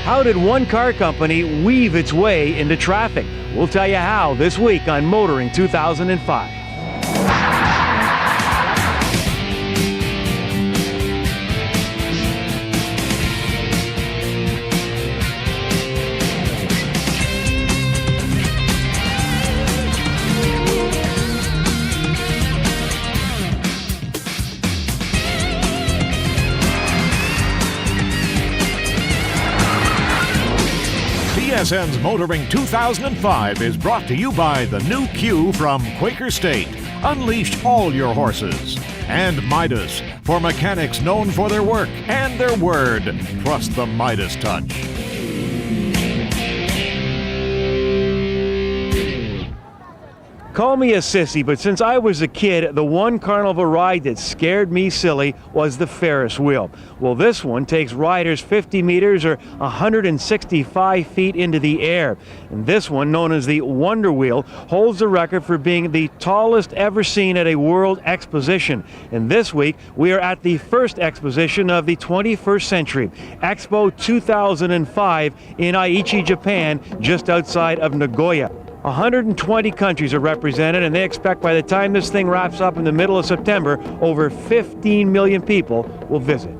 How did one car company weave its way into traffic? We'll tell you how this week on Motoring 2005. BSN's Motoring 2005 is brought to you by the new Q from Quaker State. Unleash all your horses. And Midas, for mechanics known for their work and their word. Trust the Midas touch. Call me a sissy, but since I was a kid, the one carnival ride that scared me silly was the Ferris wheel. Well, this one takes riders 50 meters or 165 feet into the air. And this one, known as the Wonder Wheel, holds the record for being the tallest ever seen at a world exposition. And this week, we are at the first exposition of the 21st century, Expo 2005 in Aichi, Japan, just outside of Nagoya. 120 countries are represented, and they expect by the time this thing wraps up in the middle of September, over 15 million people will visit.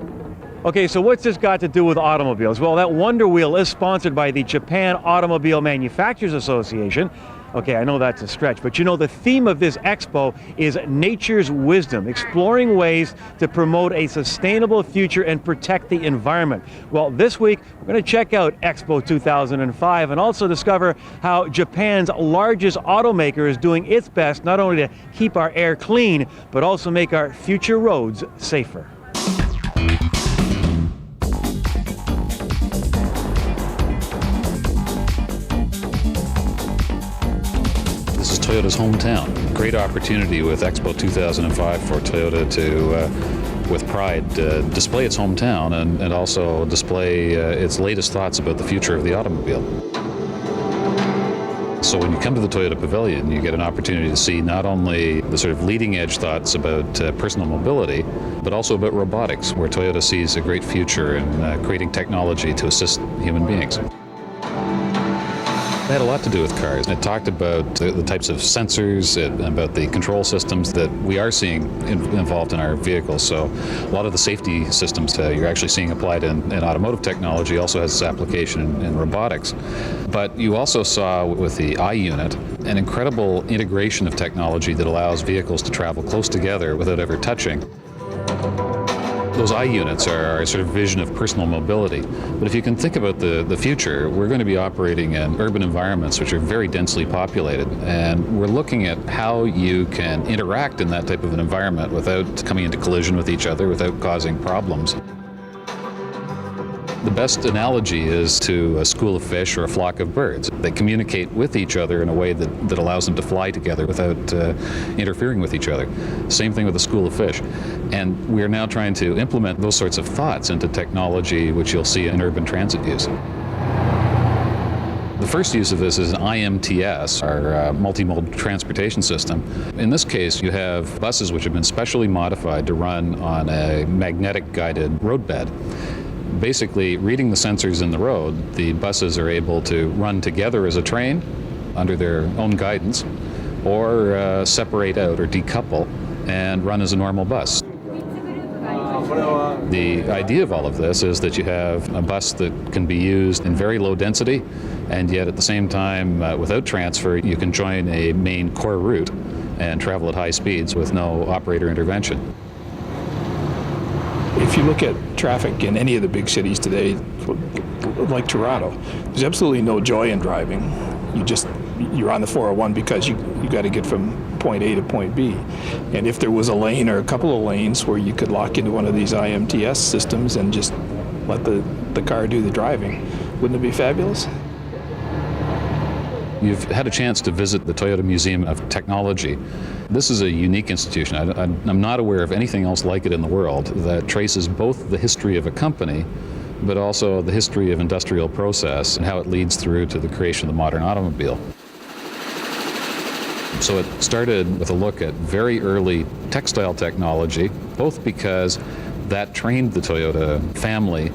Okay, so what's this got to do with automobiles? Well, that Wonder Wheel is sponsored by the Japan Automobile Manufacturers Association. Okay, I know that's a stretch, but you know, the theme of this expo is nature's wisdom, exploring ways to promote a sustainable future and protect the environment. Well, this week, we're going to check out Expo 2005 and also discover how Japan's largest automaker is doing its best not only to keep our air clean, but also make our future roads safer. Toyota's hometown. Great opportunity with Expo 2005 for Toyota to, with pride, display its hometown and also display its latest thoughts about the future of the automobile. So when you come to the Toyota Pavilion, you get an opportunity to see not only the sort of leading edge thoughts about personal mobility, but also about robotics, where Toyota sees a great future in creating technology to assist human beings. It had a lot to do with cars. It talked about the types of sensors, about the control systems that we are seeing involved in our vehicles. So a lot of the safety systems you're actually seeing applied in automotive technology also has its application in robotics. But you also saw with the I-unit an incredible integration of technology that allows vehicles to travel close together without ever touching. Those I-units are our sort of vision of personal mobility. But if you can think about the future, we're going to be operating in urban environments which are very densely populated. And we're looking at how you can interact in that type of an environment without coming into collision with each other, without causing problems. The best analogy is to a school of fish or a flock of birds. They communicate with each other in a way that allows them to fly together without interfering with each other. Same thing with a school of fish. And we're now trying to implement those sorts of thoughts into technology, which you'll see in urban transit use. The first use of this is an IMTS, our multimodal transportation system. In this case, you have buses which have been specially modified to run on a magnetic guided roadbed. Basically, reading the sensors in the road, the buses are able to run together as a train under their own guidance, or separate out or decouple and run as a normal bus. The idea of all of this is that you have a bus that can be used in very low density, and yet at the same time, without transfer, you can join a main core route and travel at high speeds with no operator intervention. If you look at traffic in any of the big cities today, like Toronto, there's absolutely no joy in driving. You're on the 401 because you got to get from point A to point B. And if there was a lane or a couple of lanes where you could lock into one of these IMTS systems and just let the car do the driving, wouldn't it be fabulous? You've had a chance to visit the Toyota Museum of Technology. This is a unique institution. I'm not aware of anything else like it in the world that traces both the history of a company, but also the history of industrial process and how it leads through to the creation of the modern automobile. So it started with a look at very early textile technology, both because that trained the Toyota family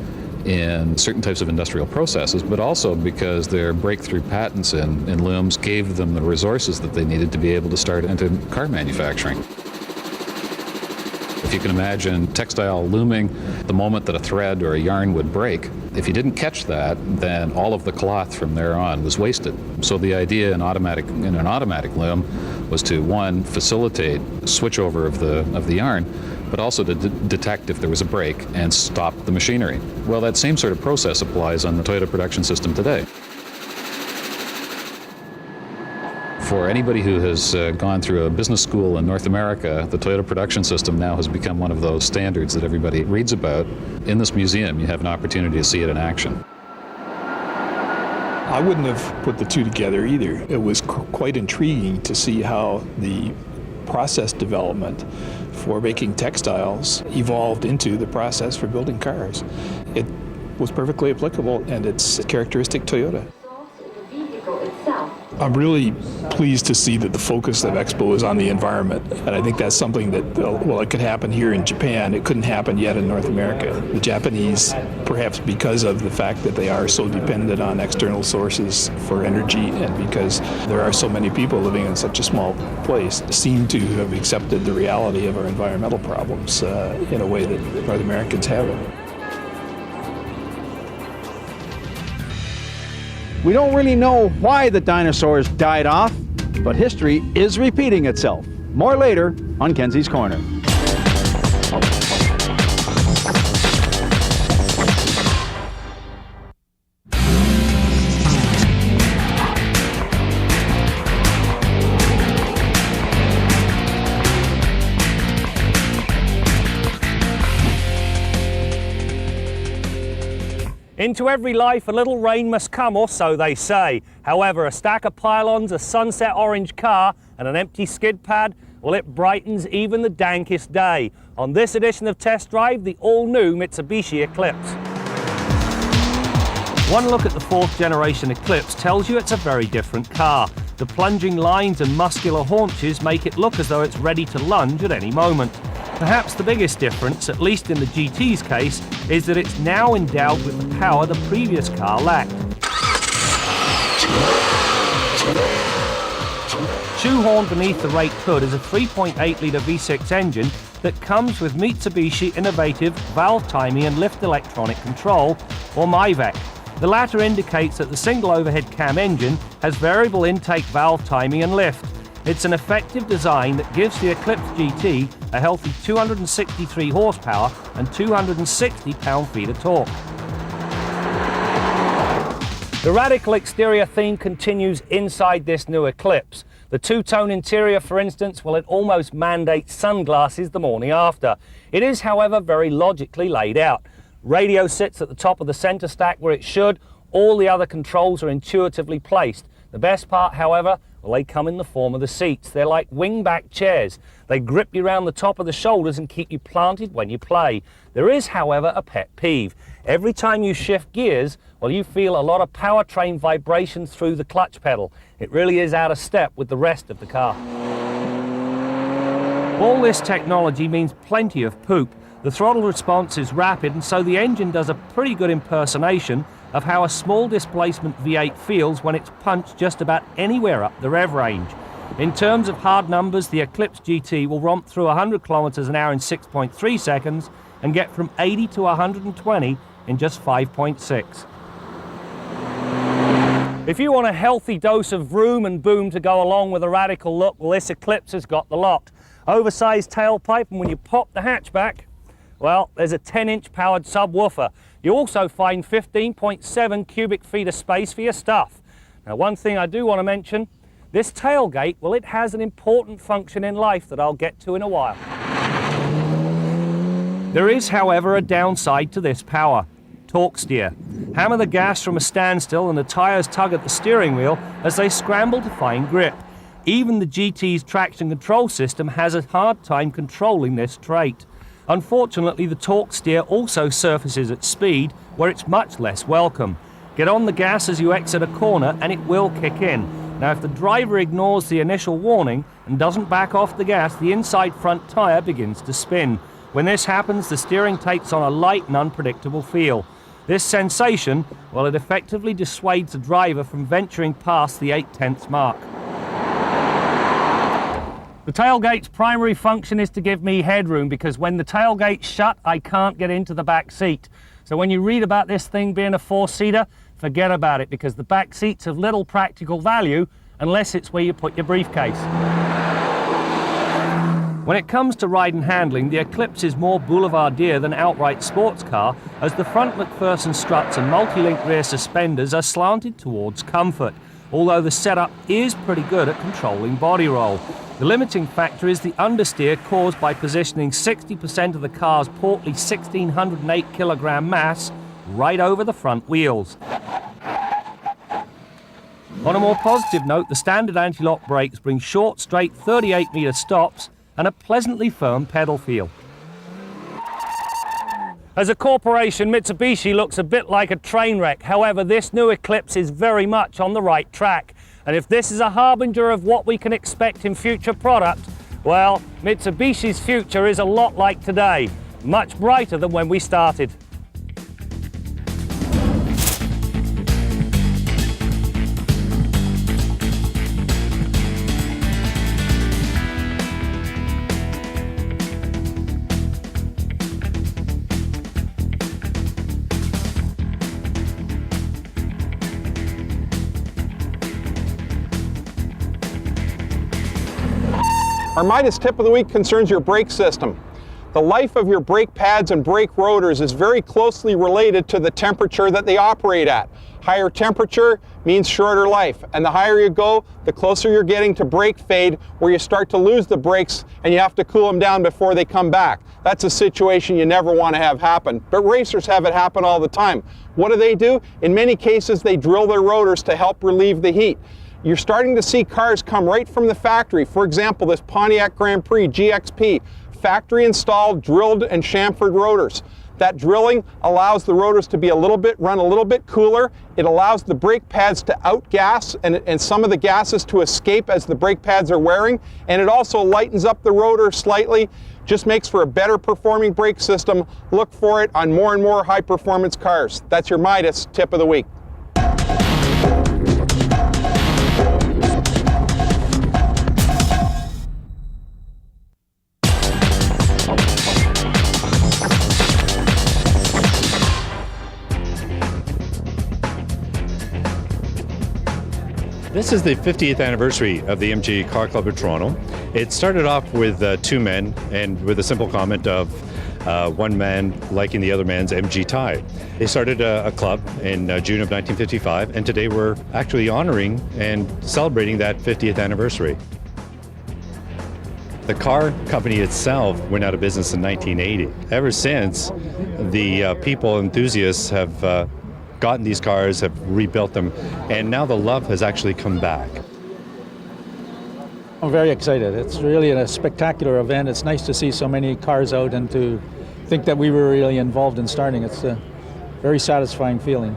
in certain types of industrial processes, but also because their breakthrough patents in looms gave them the resources that they needed to be able to start into car manufacturing. If you can imagine textile looming, the moment that a thread or a yarn would break, if you didn't catch that, then all of the cloth from there on was wasted. So the idea in an automatic loom was to, one, facilitate switchover of the yarn, but also to detect if there was a break and stop the machinery. Well, that same sort of process applies on the Toyota production system today. For anybody who has gone through a business school in North America, the Toyota production system now has become one of those standards that everybody reads about. In this museum, you have an opportunity to see it in action. I wouldn't have put the two together either. It was quite intriguing to see how the process development for making textiles evolved into the process for building cars. It was perfectly applicable, and it's characteristic Toyota. I'm really pleased to see that the focus of Expo is on the environment, and I think that's something that, well, it could happen here in Japan. It couldn't happen yet in North America. The Japanese, perhaps because of the fact that they are so dependent on external sources for energy, and because there are so many people living in such a small place, seem to have accepted the reality of our environmental problems in a way that North Americans haven't. We don't really know why the dinosaurs died off, but history is repeating itself. More later on Kenzie's Corner. Into every life a little rain must come, or so they say. However, a stack of pylons, a sunset orange car and an empty skid pad, well, it brightens even the dankest day. On this edition of Test Drive, the all-new Mitsubishi Eclipse. One look at the fourth generation Eclipse tells you it's a very different car. The plunging lines and muscular haunches make it look as though it's ready to lunge at any moment. Perhaps the biggest difference, at least in the GT's case, is that it's now endowed with the power the previous car lacked. Shoehorned beneath the raked hood is a 3.8-litre V6 engine that comes with Mitsubishi innovative valve timing and lift electronic control, or MIVEC. The latter indicates that the single overhead cam engine has variable intake valve timing and lift. It's an effective design that gives the Eclipse GT a healthy 263 horsepower and 260 pound-feet of torque. The radical exterior theme continues inside this new Eclipse. The two-tone interior, for instance, well, it almost mandates sunglasses the morning after. It is, however, very logically laid out. Radio sits at the top of the center stack where it should. All the other controls are intuitively placed. The best part, however, well, they come in the form of the seats. They're like wing-back chairs. They grip you around the top of the shoulders and keep you planted when you play. There is, however, a pet peeve. Every time you shift gears, well, you feel a lot of powertrain vibrations through the clutch pedal. It really is out of step with the rest of the car. All this technology means plenty of poop. The throttle response is rapid, and so the engine does a pretty good impersonation of how a small displacement V8 feels when it's punched just about anywhere up the rev range. In terms of hard numbers, the Eclipse GT will romp through 100 kilometers an hour in 6.3 seconds and get from 80 to 120 in just 5.6. If you want a healthy dose of vroom and boom to go along with a radical look, well, this Eclipse has got the lot. Oversized tailpipe, and when you pop the hatchback, well, there's a 10-inch powered subwoofer. You also find 15.7 cubic feet of space for your stuff. Now, one thing I do want to mention, this tailgate, well, it has an important function in life that I'll get to in a while. There is, however, a downside to this power: torque steer. Hammer the gas from a standstill and the tires tug at the steering wheel as they scramble to find grip. Even the GT's traction control system has a hard time controlling this trait. Unfortunately, the torque steer also surfaces at speed where it's much less welcome. Get on the gas as you exit a corner and it will kick in. Now, if the driver ignores the initial warning and doesn't back off the gas, the inside front tyre begins to spin. When this happens, the steering takes on a light and unpredictable feel. This sensation, well, it effectively dissuades the driver from venturing past the 8/10 mark. The tailgate's primary function is to give me headroom, because when the tailgate's shut, I can't get into the back seat. So when you read about this thing being a 4-seater, forget about it, because the back seat's of little practical value unless it's where you put your briefcase. When it comes to ride and handling, the Eclipse is more boulevardier than outright sports car, as the front McPherson struts and multi-link rear suspenders are slanted towards comfort, although the setup is pretty good at controlling body roll. The limiting factor is the understeer caused by positioning 60% of the car's portly 1,608 kilogram mass right over the front wheels. On a more positive note, the standard anti-lock brakes bring short, straight 38-meter stops and a pleasantly firm pedal feel. As a corporation, Mitsubishi looks a bit like a train wreck. However, this new Eclipse is very much on the right track. And if this is a harbinger of what we can expect in future product, well, Mitsubishi's future is a lot like today, much brighter than when we started. Our Midas tip of the week concerns your brake system. The life of your brake pads and brake rotors is very closely related to the temperature that they operate at. Higher temperature means shorter life, and the higher you go, the closer you're getting to brake fade, where you start to lose the brakes and you have to cool them down before they come back. That's a situation you never want to have happen, but racers have it happen all the time. What do? In many cases, they drill their rotors to help relieve the heat. You're starting to see cars come right from the factory. For example, this Pontiac Grand Prix GXP, factory installed, drilled and chamfered rotors. That drilling allows the rotors to be run a little bit cooler. It allows the brake pads to outgas and some of the gases to escape as the brake pads are wearing. And it also lightens up the rotor slightly, just makes for a better performing brake system. Look for it on more and more high performance cars. That's your Midas tip of the week. This is the 50th anniversary of the MG Car Club of Toronto. It started off with two men and with a simple comment of one man liking the other man's MG tie. They started a club in June of 1955, and today we're actually honoring and celebrating that 50th anniversary. The car company itself went out of business in 1980. Ever since, the people, enthusiasts, have gotten these cars, have rebuilt them, and now the love has actually come back. I'm very excited. It's really a spectacular event. It's nice to see so many cars out and to think that we were really involved in starting. It's a very satisfying feeling.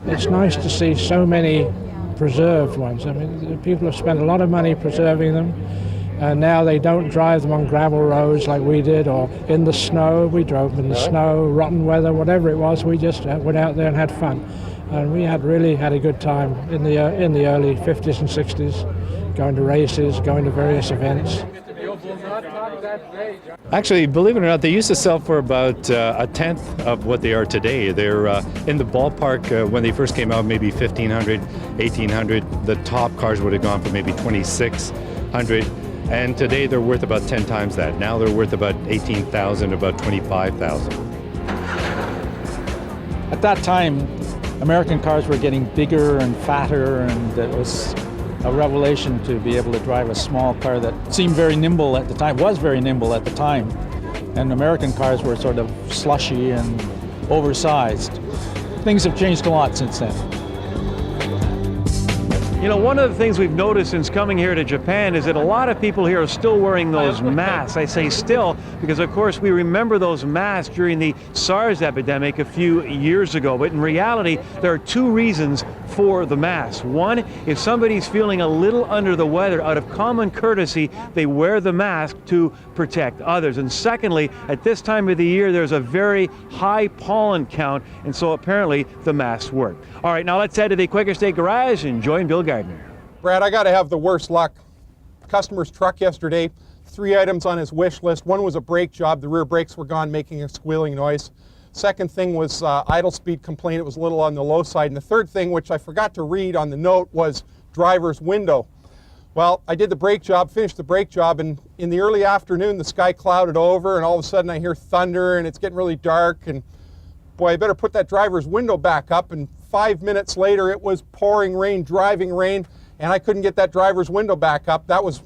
It's nice to see so many preserved ones. I mean, people have spent a lot of money preserving them, and now they don't drive them on gravel roads like we did, or in the snow. We drove them in the snow, rotten weather, whatever it was. We just went out there and had fun, and we really had a good time in the early 50s and 60s, going to races, going to various events. Actually, believe it or not, they used to sell for about a tenth of what they are today. They're in the ballpark when they first came out, maybe 1,500, 1,800. The top cars would have gone for maybe 2,600. And today they're worth about 10 times that. Now they're worth about 18,000, about 25,000. At that time, American cars were getting bigger and fatter, and it was a revelation to be able to drive a small car that seemed very nimble at the time, was very nimble at the time. And American cars were sort of slushy and oversized. Things have changed a lot since then. You know, one of the things we've noticed since coming here to Japan is that a lot of people here are still wearing those masks. I say still because, of course, we remember those masks during the SARS epidemic a few years ago. But in reality, there are two reasons for the mask. One, if somebody's feeling a little under the weather, out of common courtesy, they wear the mask to protect others. And secondly, at this time of the year, there's a very high pollen count, and so apparently the masks work. All right, now let's head to the Quaker State Garage and join Bill Gardner. Brad, I got to have the worst luck. Customer's truck yesterday, 3 items on his wish list. One was a brake job. The rear brakes were gone, making a squealing noise. Second thing was idle speed complaint. It was a little on the low side. And the third thing, which I forgot to read on the note, was driver's window. Well, I did the brake job, finished the brake job, and in the early afternoon, the sky clouded over, and all of a sudden I hear thunder, and it's getting really dark, and boy, I better put that driver's window back up. And 5 minutes later, it was pouring rain, driving rain, and I couldn't get that driver's window back up. That was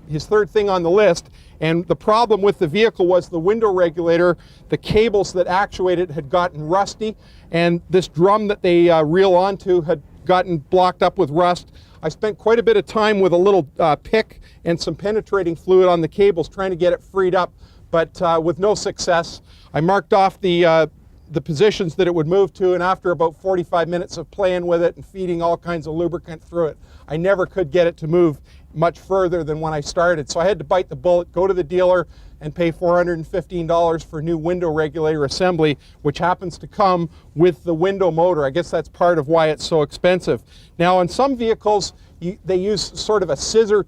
his third thing on the list. And the problem with the vehicle was the window regulator, the cables that actuate it had gotten rusty, and this drum that they reel onto had gotten blocked up with rust. I spent quite a bit of time with a little pick and some penetrating fluid on the cables trying to get it freed up, but with no success. I marked off the positions that it would move to, and after about 45 minutes of playing with it and feeding all kinds of lubricant through it, I never could get it to move much further than when I started. So I had to bite the bullet, go to the dealer, and pay $415 for new window regulator assembly, which happens to come with the window motor. I guess that's part of why it's so expensive. Now, on some vehicles, they use sort of a scissor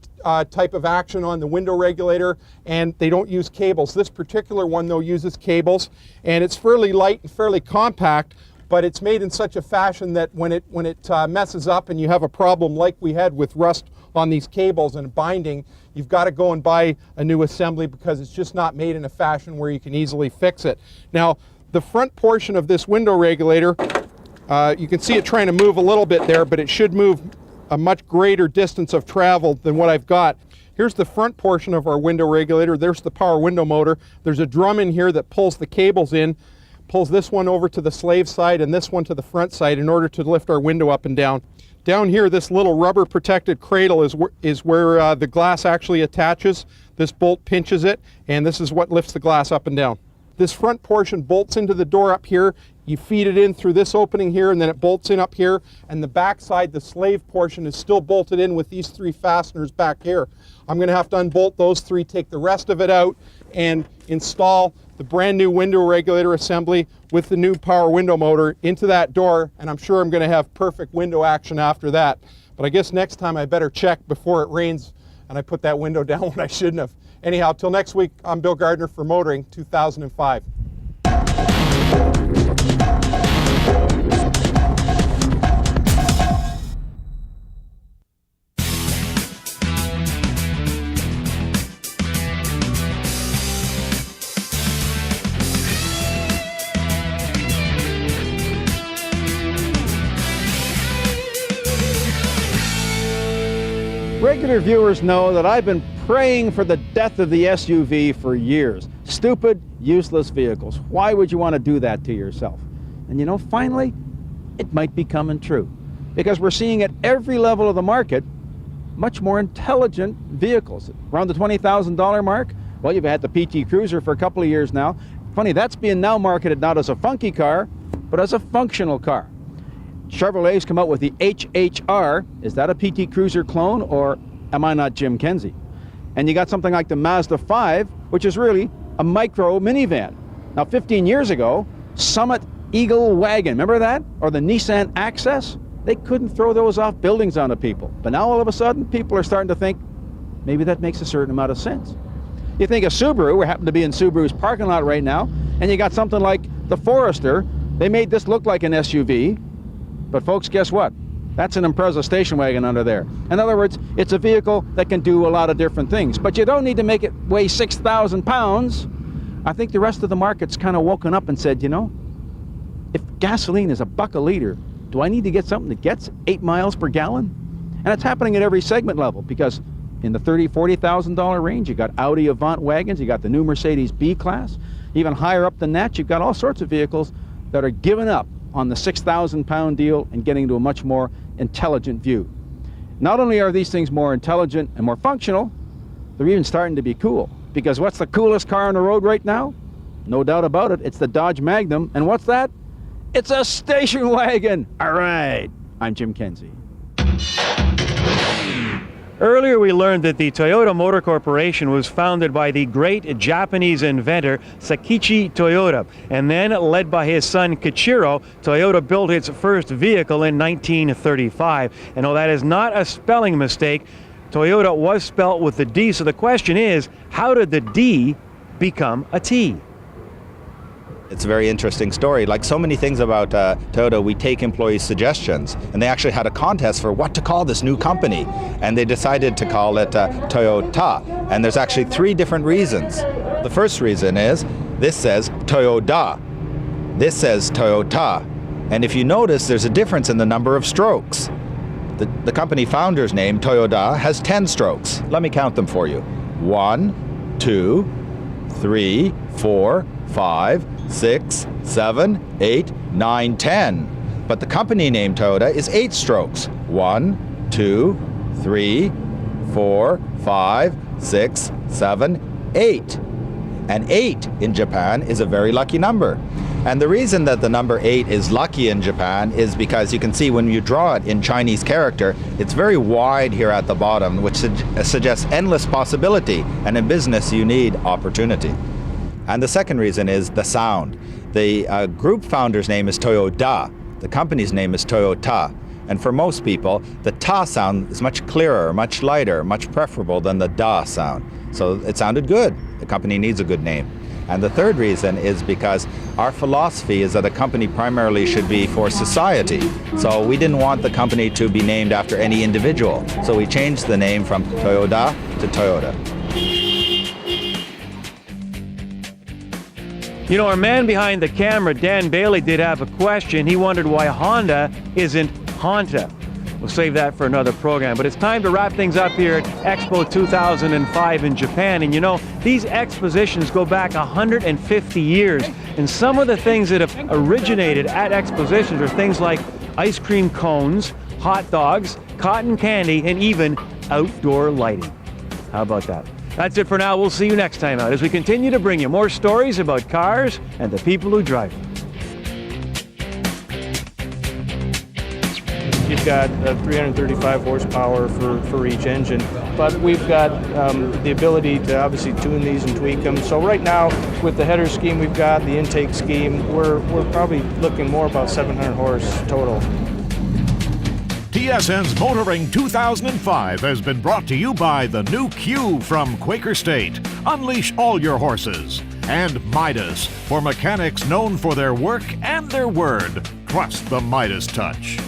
type of action on the window regulator, and they don't use cables. This particular one, though, uses cables, and it's fairly light and fairly compact, but it's made in such a fashion that when it messes up and you have a problem like we had with rust on these cables and binding, you've got to go and buy a new assembly because it's just not made in a fashion where you can easily fix it. Now, the front portion of this window regulator, you can see it trying to move a little bit there, but it should move a much greater distance of travel than what I've got. Here's the front portion of our window regulator. There's the power window motor. There's a drum in here that pulls the cables in, pulls this one over to the slave side and this one to the front side in order to lift our window up and down. Down here, this little rubber protected cradle is where the glass actually attaches. This bolt pinches it, and this is what lifts the glass up and down. This front portion bolts into the door up here. You feed it in through this opening here, and then it bolts in up here. And the back side, the slave portion, is still bolted in with these 3 fasteners back here. I'm going to have to unbolt those 3, take the rest of it out, and install the brand new window regulator assembly with the new power window motor into that door, and I'm sure I'm going to have perfect window action after that. But I guess next time I better check before it rains and I put that window down when I shouldn't have. Anyhow, till next week, I'm Bill Gardner for Motoring 2005. Regular viewers know that I've been praying for the death of the SUV for years. Stupid, useless vehicles. Why would you want to do that to yourself? And you know, finally, it might be coming true. Because we're seeing at every level of the market much more intelligent vehicles. Around the $20,000 mark, well, you've had the PT Cruiser for a couple of years now. Funny, that's being now marketed not as a funky car, but as a functional car. Chevrolet's come out with the HHR. Is that a PT Cruiser clone, or am I not Jim Kenzie? And you got something like the Mazda 5, which is really a micro minivan. Now, 15 years ago, Summit Eagle Wagon, remember that? Or the Nissan Access? They couldn't throw those off buildings onto people. But now all of a sudden, people are starting to think, maybe that makes a certain amount of sense. You think of Subaru, we happen to be in Subaru's parking lot right now, and you got something like the Forester. They made this look like an SUV. But folks, guess what? That's an Impreza station wagon under there. In other words, it's a vehicle that can do a lot of different things. But you don't need to make it weigh 6,000 pounds. I think the rest of the market's kind of woken up and said, you know, if gasoline is $1 a liter, do I need to get something that gets 8 miles per gallon? And it's happening at every segment level, because in the $30,000, $40,000 range, you got Audi Avant wagons, you got the new Mercedes B-Class. Even higher up than that, you've got all sorts of vehicles that are giving up on the 6,000 pound deal and getting to a much more intelligent view. Not only are these things more intelligent and more functional, they're even starting to be cool. Because what's the coolest car on the road right now? No doubt about it, it's the Dodge Magnum. And what's that? It's a station wagon. All right, I'm Jim Kenzie. Earlier we learned that the Toyota Motor Corporation was founded by the great Japanese inventor Sakichi Toyota, and then led by his son Kichiro, Toyota built its first vehicle in 1935. And though that is not a spelling mistake, Toyota was spelt with the D, so the question is, how did the D become a T? It's a very interesting story. Like so many things about Toyota, we take employees' suggestions, and they actually had a contest for what to call this new company, and they decided to call it Toyota. And there's actually 3 different reasons. The first reason is this says Toyota, this says Toyota, and if you notice, there's a difference in the number of strokes. The company founder's name, Toyota, has 10 strokes. Let me count them for you. 1, 2, 3, 4, 5, 6, 7, 8, 9, 10. But the company name Toyota is 8 strokes. 1, 2, 3, 4, 5, 6, 7, 8. And 8 in Japan is a very lucky number. And the reason that the number 8 is lucky in Japan is because you can see when you draw it in Chinese character, it's very wide here at the bottom, which suggests endless possibility. And in business, you need opportunity. And the second reason is the sound. The group founder's name is Toyota. The company's name is Toyota. And for most people, the ta sound is much clearer, much lighter, much preferable than the da sound. So it sounded good. The company needs a good name. And the third reason is because our philosophy is that a company primarily should be for society. So we didn't want the company to be named after any individual. So we changed the name from Toyota to Toyota. You know, our man behind the camera, Dan Bailey, did have a question. He wondered why Honda isn't Honda. We'll save that for another program. But it's time to wrap things up here at Expo 2005 in Japan. And you know, these expositions go back 150 years. And some of the things that have originated at expositions are things like ice cream cones, hot dogs, cotton candy, and even outdoor lighting. How about that? That's it for now. We'll see you next time out as we continue to bring you more stories about cars and the people who drive them. You've got 335 horsepower for each engine, but we've got the ability to obviously tune these and tweak them. So right now, with the header scheme we've got, the intake scheme, we're probably looking more about 700 horse total. TSN's Motoring 2005 has been brought to you by the new Q from Quaker State. Unleash all your horses. And Midas, for mechanics known for their work and their word. Trust the Midas touch.